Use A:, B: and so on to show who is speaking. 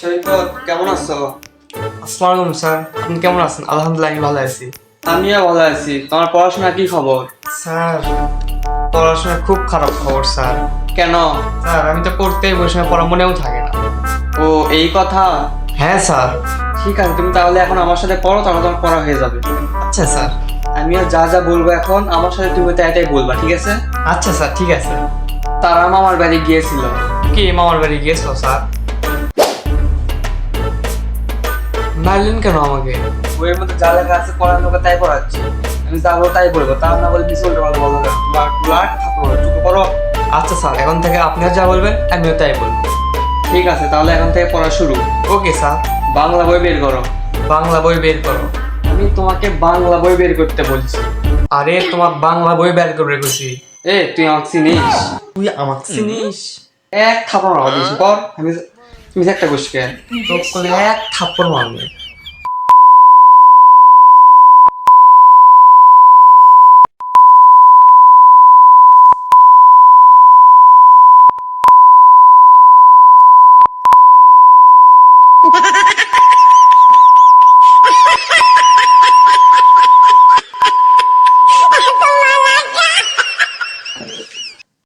A: সৈকত, কেমন আছো?
B: আসসালামু আলাইকুম স্যার, আপনি কেমন আছেন? আলহামদুলিল্লাহ আমি ভালো আছি।
A: আমিও ভালো আছি। তোমার পড়াশোনা কি খবর?
B: স্যার, পড়াশোনার খুব খারাপ খবর স্যার।
A: কেন?
B: স্যার, আমি তো পড়তেই বসে পড়া মনেও থাকে না।
A: ও, এই কথা।
B: হ্যাঁ স্যার।
A: ঠিক আছে, তুমি তাহলে এখন আমার সাথে পড়ো, তাহলে তোমার পড়া হয়ে যাবে।
B: আচ্ছা স্যার।
A: আমিও যা যা বলবো এখন আমার সাথে তুমি তাই তাই বলবা, ঠিক আছে?
B: আচ্ছা স্যার, ঠিক আছে।
A: তারা মামার বাড়ি গিয়েছিল।
B: কি মামার বাড়ি গিয়েছিল স্যার? মারলেন কেন আমাকে?
A: বইয়ের মধ্যে যা লেখা আছে পড়ানোর কথা তাই পড়াচ্ছি। আমি যা বলবো তাই বলবো, তা না বলে কিছু উল্টো পাল্টা বলবো না। তোমার থাকো, চুপ করো।
B: আচ্ছা স্যার, এখন থেকে আপনিও যা বলবেন আমিও তাই বলবো।
A: ঠিক আছে, তাহলে এখন থেকে পড়া শুরু।
B: Okay sir.
A: বাংলা বই বের করো।
B: বাংলা বই বের করো।
A: আমি তোমাকে বাংলা বই বের করতে বলছি।
B: আরে তোমার বাংলা বই বের করে রেখেছি।
A: তুই আমাকে চিনিস?
B: তুই আমাকে চিনিস?
A: এক থাপড় মারা দিয়েছি পর। তুমি একটা গোষ্ঠী।
B: তো এক থাপ্পড় মারবে।